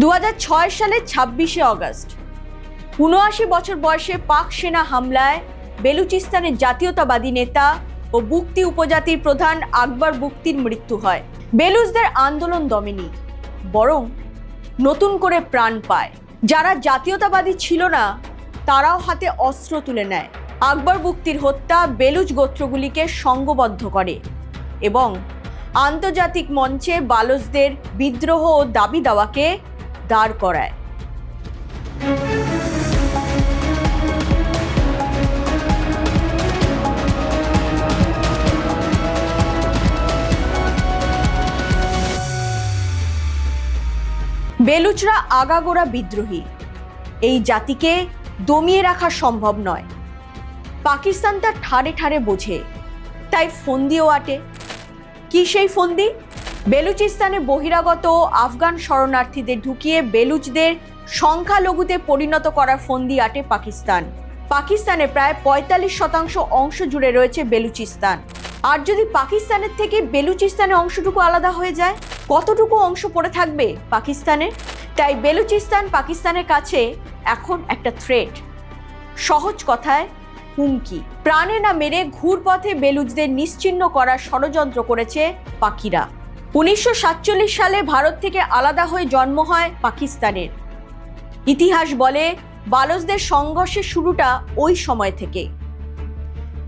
2006 সালের 26শে অগস্ট ৭৯ বছর বয়সে পাক সেনা হামলায় বেলুচিস্তানের জাতীয়তাবাদী নেতা ও বুকতি উপজাতির প্রধান আকবর বুকতির মৃত্যু হয়। বেলুচদের আন্দোলন দমেনি, বরং নতুন করে প্রাণ পায়। যারা জাতীয়তাবাদী ছিল না তারাও হাতে অস্ত্র তুলে নেয়। আকবর বুকতির হত্যা বেলুচ গোত্রগুলিকে সংঘবদ্ধ করে এবং আন্তর্জাতিক মঞ্চে বালুচদের বিদ্রোহ ও দাবি দাওয়াকে দাঁড় করায়। বেলুচরা আগাগোড়া বিদ্রোহী। এই জাতিকে দমিয়ে রাখা সম্ভব নয়। পাকিস্তান তার ঠাড়ে ঠাড়ে বোঝে, তাই ফন্দিও আটে। কি সেই ফন্দি? বেলুচিস্তানে বহিরাগত আফগান শরণার্থীদের ঢুকিয়ে বেলুচদের সংখ্যালঘুতে পরিণত করার ফন্দি আটে পাকিস্তান। পাকিস্তানে প্রায় ৪৫% অংশ জুড়ে রয়েছে বেলুচিস্তান। আর যদি পাকিস্তানের থেকে বেলুচিস্তানের অংশটুকু আলাদা হয়ে যায়, কতটুকু অংশ পড়ে থাকবে পাকিস্তানের? তাই বেলুচিস্তান পাকিস্তানের কাছে এখন একটা থ্রেট। সহজ কথায় হুমকি। প্রাণে না মেরে ঘুরপথে বেলুচদের নিশ্চিহ্ন করার ষড়যন্ত্র করেছে পাকিরা। ১৯৪৭ সালে ভারত থেকে আলাদা হয়ে জন্ম হয় পাকিস্তানের। ইতিহাস বলে বালুচদের সংঘর্ষের শুরুটা ওই সময় থেকে।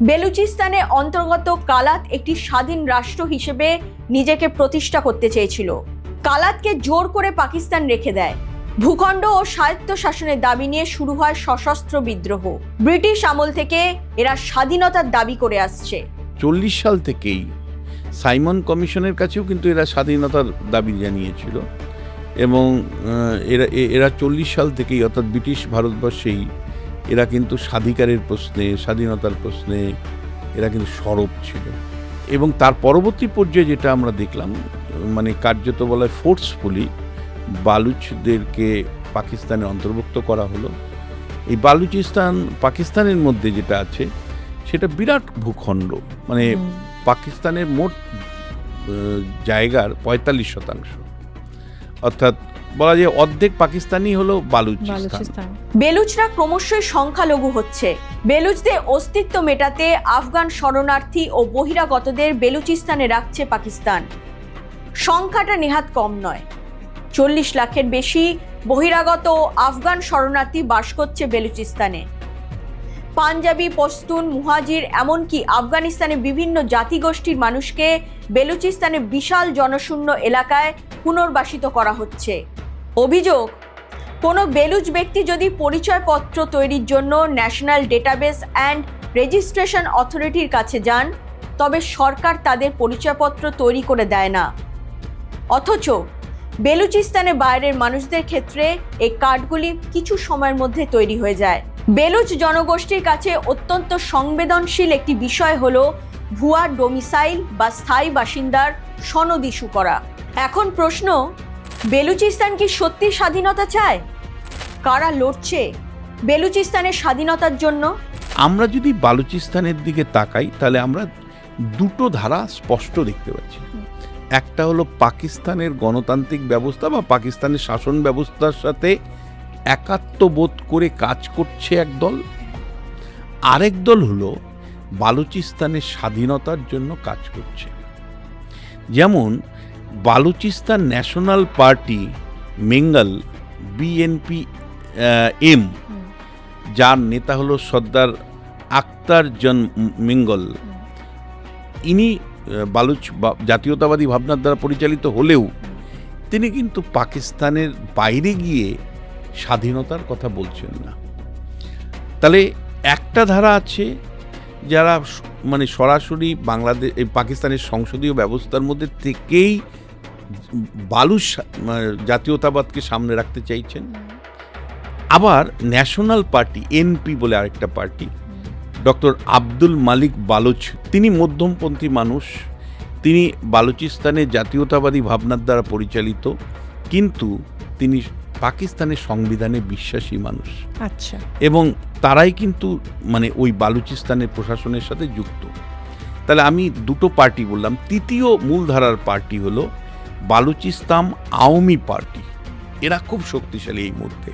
বেলুচিস্তানে অন্তর্গত কালাত একটি স্বাধীন রাষ্ট্র হিসেবে নিজেকে প্রতিষ্ঠা করতে চেয়েছিল। কালাতকে জোর করে পাকিস্তান রেখে দেয়। ভূখণ্ড ও স্বায়ত্ত শাসনের দাবি নিয়ে শুরু হয় সশস্ত্র বিদ্রোহ। ব্রিটিশ আমল থেকে এরা স্বাধীনতার দাবি করে আসছে। ৪০ সাল থেকেই সাইমন কমিশনের কাছেও কিন্তু এরা স্বাধীনতার দাবি জানিয়েছিল এবং এরা ৪০ সাল থেকেই, অর্থাৎ ব্রিটিশ ভারতবর্ষেই এরা কিন্তু স্বাধিকারের প্রশ্নে, স্বাধীনতার প্রশ্নে এরা কিন্তু সরব ছিল। এবং তার পরবর্তী পর্যায়ে যেটা আমরা দেখলাম, মানে কার্যত বলা হয় ফোর্সফুলি বালুচদেরকে পাকিস্তানে অন্তর্ভুক্ত করা হলো। এই বালুচিস্তান পাকিস্তানের মধ্যে যেটা আছে সেটা বিরাট ভূখণ্ড, মানে পাকিস্তানের মোট জায়গার ৪৫%, অর্থাৎ বলা যায় অর্ধেক পাকিস্তানি হলো বালুচিস্তান। বেলুচরা ক্রমশই সংখ্যালঘু হচ্ছে। বেলুচদের অস্তিত্ব মেটাতে আফগান শরণার্থী ও বহিরাগতদের বেলুচিস্তানে রাখছে পাকিস্তান। সংখ্যাটা নেহাত কম নয়। ৪০ লাখের বেশি বহিরাগত আফগান শরণার্থী বাস করছে বেলুচিস্তানে। পাঞ্জাবি, পশতুন, মুহাজির, এমনকি আফগানিস্তানের বিভিন্ন জাতিগোষ্ঠীর মানুষকে বেলুচিস্তানে বিশাল জনশূন্য এলাকায় পুনর্বাসিত করা হচ্ছে। অভিযোগ, কোনো বেলুচ ব্যক্তি যদি পরিচয়পত্র তৈরির জন্য ন্যাশনাল ডেটাবেস অ্যান্ড রেজিস্ট্রেশন অথরিটির কাছে যান, তবে সরকার তাদের পরিচয়পত্র তৈরি করে দেয় না। অথচ বেলুচিস্তানের বাইরের মানুষদের ক্ষেত্রে এই কার্ডগুলি কিছু সময়ের মধ্যে তৈরি হয়ে যায়। বেলুচ জনগোষ্ঠীর কাছে অত্যন্ত সংবেদনশীল একটি বিষয় হলো ভুয়া ডোমিসাইল বা স্থায়ী বাসিন্দার সনদ ইস্যু করা। এখন প্রশ্ন, বেলুচিস্তান কি সত্যি স্বাধীনতা চায়? কারা লড়ছে বেলুচিস্তানের স্বাধীনতার জন্য? আমরা যদি বালুচিস্তানের দিকে তাকাই তাহলে আমরা দুটো ধারা স্পষ্ট দেখতে পাচ্ছি। একটা হলো পাকিস্তানের গণতান্ত্রিক ব্যবস্থা বা পাকিস্তানের শাসন ব্যবস্থার সাথে একাত্মবোধ করে কাজ করছে একদল, আরেক দল হলো বালুচিস্তানের স্বাধীনতার জন্য কাজ করছে। যেমন Balochistan national party Mangal BNP-M, যার নেতা হলো সর্দার আখতার জন মেঙ্গল, ইনি বালুচ জাতীয়তাবাদী ভাবনার দ্বারা পরিচালিত হলেও তিনি কিন্তু পাকিস্তানের বাইরে গিয়ে স্বাধীনতার কথা বলছেন না। তাহলে একটা ধারা আছে যারা মানে সরাসরি বাংলাদেশ পাকিস্তানের সংসদীয় ব্যবস্থার মধ্যে থেকেই বালুচ জাতীয়তাবাদকে সামনে রাখতে চাইছেন। আবার ন্যাশনাল পার্টি NP বলে আরেকটা পার্টি, ডক্টর আব্দুল মালিক বালুচ, তিনি মধ্যমপন্থী মানুষ, তিনি বালুচিস্তানের জাতীয়তাবাদী ভাবনার দ্বারা পরিচালিত, কিন্তু তিনি পাকিস্তানের সংবিধানে বিশ্বাসী মানুষ। আচ্ছা। এবং তারাই কিন্তু মানে ওই বালুচিস্তানের প্রশাসনের সাথে যুক্ত। তাহলে আমি দুটো পার্টি বললাম। তৃতীয় মূলধারার পার্টি হলো বালুচিস্তান আওয়ামী পার্টি। এরা খুব শক্তিশালী এই মুহূর্তে।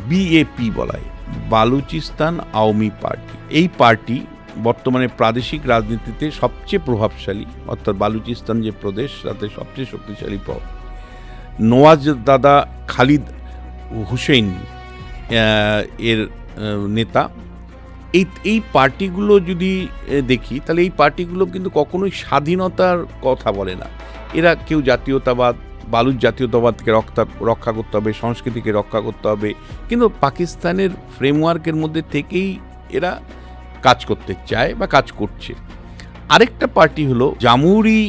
বিএপি বলায়, বালুচিস্তান আওয়ামী পার্টি। এই পার্টি বর্তমানে প্রাদেশিক রাজনীতিতে সবচেয়ে প্রভাবশালী, অর্থাৎ বালুচিস্তান যে প্রদেশ তাতে সবচেয়ে শক্তিশালী নওয়াজ দাদা খালিদ হুসেইন এর নেতা। এই পার্টিগুলো যদি দেখি তাহলে এই পার্টিগুলো কিন্তু কখনোই স্বাধীনতার কথা বলে না। এরা কেউ জাতীয়তাবাদ, বালুচ জাতীয়তাবাদকে রক্ষা করতে হবে, সংস্কৃতিকে রক্ষা করতে হবে, কিন্তু পাকিস্তানের ফ্রেমওয়ার্কের মধ্যে থেকেই এরা কাজ করতে চায় বা কাজ করছে। আরেকটা পার্টি হলো জামহুরি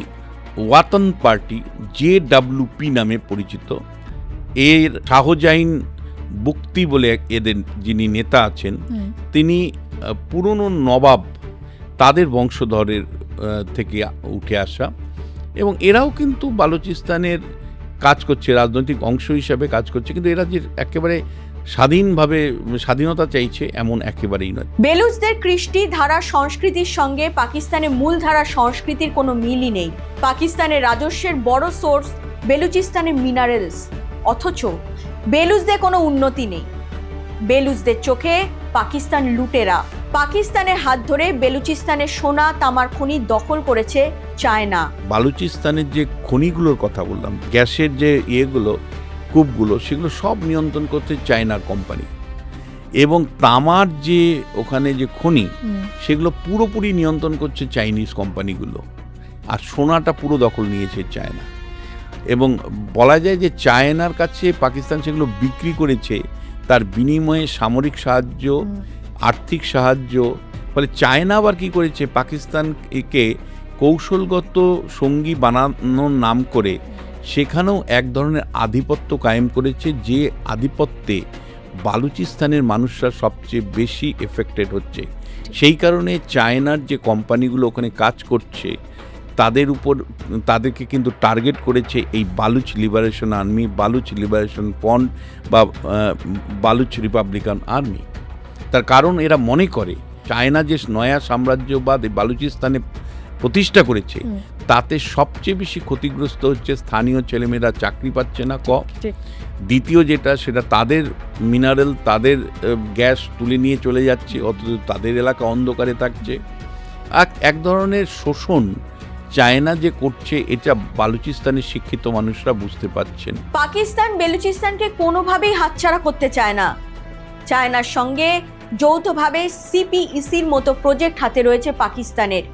ওয়াতন পার্টি, JWP নামে পরিচিত। এর শাহজাইন বুক্তি বলে এদের যিনি নেতা আছেন, তিনি পুরনো নবাব তাদের বংশধরের থেকে উঠে আসা, এবং এরাও কিন্তু বালুচিস্তানের কাজ করছে, রাজনৈতিক অংশ হিসাবে কাজ করছে, কিন্তু এরা যে একেবারে স্বাধীনভাবে স্বাধীনতা চাইছে এমন একেবারেই নয়। বেলুচদের কৃষ্টি ধারা সংস্কৃতির সঙ্গে পাকিস্তানের মূলধারা সংস্কৃতির কোনো মিলই নেই। পাকিস্তানের রাজস্বের বড় সোর্স বেলুচিস্তানের মিনারেলস, অথচ বেলুচদের কোনো উন্নতি নেই। বেলুচদের চোখে পাকিস্তান লুটেরা। পাকিস্তানের হাত ধরে বেলুচিস্তানের সোনা তামার খনি দখল করেছে চায়না। বালুচিস্তানের যে খনিগুলোর কথা বললাম, গ্যাসের যে কূপগুলো, সেগুলো সব নিয়ন্ত্রণ করতে চায়নার কোম্পানি, এবং তামার যে ওখানে যে খনি সেগুলো পুরোপুরি নিয়ন্ত্রণ করছে চাইনিজ কোম্পানিগুলো, আর সোনাটা পুরো দখল নিয়েছে চায়না। এবং বলা যায় যে চায়নার কাছে পাকিস্তান সেগুলো বিক্রি করেছে, তার বিনিময়ে সামরিক সাহায্য, আর্থিক সাহায্য। ফলে চায়না আবার কী করেছে, পাকিস্তানকে কৌশলগত সঙ্গী বানানোর নাম করে সেখানেও এক ধরনের আধিপত্য কায়েম করেছে, যে আধিপত্যে বালুচিস্তানের মানুষরা সবচেয়ে বেশি এফেক্টেড হচ্ছে। সেই কারণে চায়নার যে কোম্পানিগুলো ওখানে কাজ করছে তাদেরকে কিন্তু টার্গেট করেছে এই Baloch liberation army, Baloch liberation front বা বালুচ রিপাবলিকান আর্মি। তার কারণ এরা মনে করে চায়না যে নয়া সাম্রাজ্যবাদ এই বালুচিস্তানে প্রতিষ্ঠা করেছে, তাতে সবচেয়ে বেশি ক্ষতিগ্রস্ত হচ্ছে স্থানীয় ছেলেমেয়েরা, চাকরি পাচ্ছে না। দ্বিতীয় যেটা, সেটা তাদের মিনারেল, তাদের গ্যাস তুলে নিয়ে চলে যাচ্ছে, অথচ তাদের এলাকা অন্ধকারে থাকছে। এক ধরনের শোষণ চায়না যে করছে, এটা বালুচিস্তানের শিক্ষিত মানুষরা বুঝতে পারছেন। পাকিস্তান বেলুচিস্তানকে কোনোভাবেই হাতছাড়া করতে চায় না। চায়নার সঙ্গে যৌথভাবে CPECর মতো প্রজেক্ট হাতে রয়েছে পাকিস্তানের।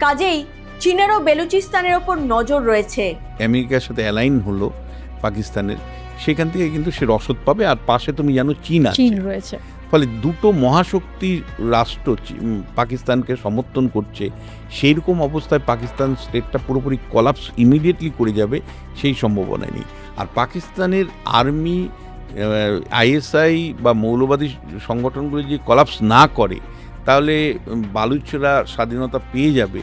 কাজেই চীনেরও বেলুচিস্তানের ওপর নজর রয়েছে। আমেরিকার সাথে অ্যালাইন হলো পাকিস্তানের, সেখান থেকে কিন্তু সে রসদ পাবে। আর পাশে তুমি জানো চীন রয়েছে, ফলে দুটো মহাশক্তি রাষ্ট্র পাকিস্তানকে সমর্থন করছে। সেই রকম অবস্থায় পাকিস্তান স্টেটটা পুরোপুরি কলাপস ইমিডিয়েটলি করে যাবে, সেই সম্ভাবনা নেই। আর পাকিস্তানের আর্মি, ISI বা মৌলবাদী সংগঠনগুলো যদি কলাপস না করে, তাহলে বালুচরা স্বাধীনতা পেয়ে যাবে,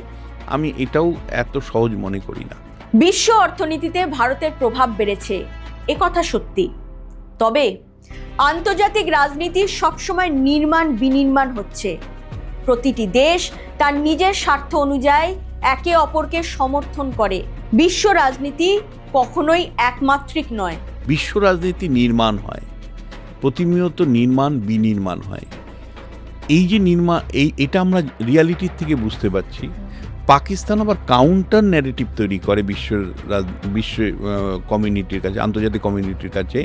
আমি এটাও এত সহজ মনে করি না। বিশ্ব অর্থনীতিতে ভারতের প্রভাব বেড়েছে, একথা সত্যি। তবে আন্তর্জাতিক রাজনীতি সবসময় নির্মাণ বিনির্মাণ হচ্ছে। প্রতিটি দেশ তার নিজের স্বার্থ অনুযায়ী একে অপরকে সমর্থন করে। বিশ্ব রাজনীতি কখনোই একমাত্রিক নয়। বিশ্ব রাজনীতি নির্মাণ হয়, প্রতিনিয়ত নির্মাণ বিনির্মাণ হয়। এই যে এটা আমরা রিয়ালিটির থেকে বুঝতে পারছি। পাকিস্তান আবার কাউন্টার ন্যারেটিভ তৈরি করে বিশ্ব কমিউনিটির কাছে, আন্তর্জাতিক কমিউনিটির কাছে,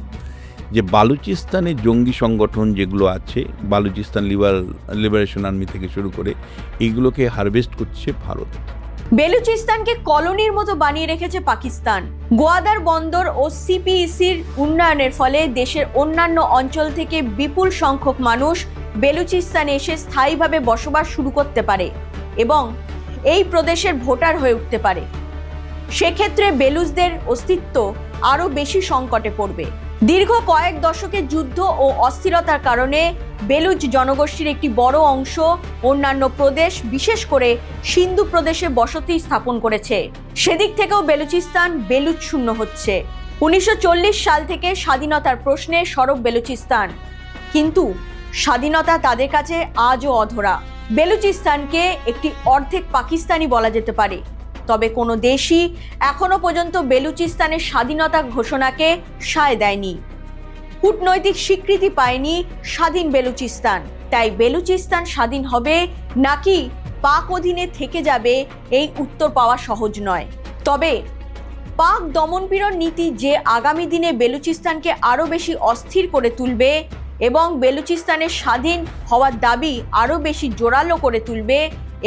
যে বালুচিস্তানের জঙ্গি সংগঠন যেগুলো আছে, বালুচিস্তান লিবারেশন আর্মি থেকে শুরু করে, এইগুলোকে হারভেস্ট করছে ভারত। বেলুচিস্তানকে কলোনির মতো বানিয়ে রেখেছে পাকিস্তান। গোয়াদার বন্দর ও CPECর উন্নয়নের ফলে দেশের অন্যান্য অঞ্চল থেকে বিপুল সংখ্যক মানুষ বেলুচিস্তানে এসে স্থায়ীভাবে বসবাস শুরু করতে পারে এবং এই প্রদেশের ভোটার হয়ে উঠতে পারে। সেক্ষেত্রে বেলুচদের অস্তিত্ব আরও বেশি সংকটে পড়বে। দীর্ঘ কয়েক দশকের যুদ্ধ ও অস্থিরতার কারণে বেলুচ জনগোষ্ঠীর একটি বড় অংশ অন্যান্য প্রদেশ, বিশেষ করে সিন্ধু প্রদেশে বসতি স্থাপন করেছে। সেদিক থেকেও বেলুচিস্তান বেলুচ শূন্য হচ্ছে। 1940 সাল থেকে স্বাধীনতার প্রশ্নে সরব বেলুচিস্তান, কিন্তু স্বাধীনতা তাদের কাছে আজও অধরা। বেলুচিস্তানকে একটি অর্ধেক পাকিস্তানি বলা যেতে পারে, তবে কোনো দেশই এখনো পর্যন্ত বেলুচিস্তানের স্বাধীনতা ঘোষণাকে সায় দেয়নি। কূটনৈতিক স্বীকৃতি পায়নি স্বাধীন বেলুচিস্তান। তাই বেলুচিস্তান স্বাধীন হবে নাকি পাক অধীনে থেকে যাবে এই উত্তর পাওয়া সহজ নয়। তবে পাক দমনপীড়ন নীতি যে আগামী দিনে বেলুচিস্তানকে আরও বেশি অস্থির করে তুলবে এবং বেলুচিস্তানের স্বাধীন হওয়ার দাবি আরও বেশি জোরালো করে তুলবে,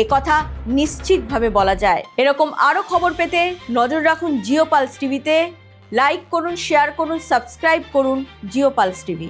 একথা নিশ্চিতভাবে বলা যায়। এরকম আরও খবর পেতে নজর রাখুন জিও পালস টিভিতে। লাইক করুন, শেয়ার করুন, সাবস্ক্রাইব করুন জিও পালস টিভি।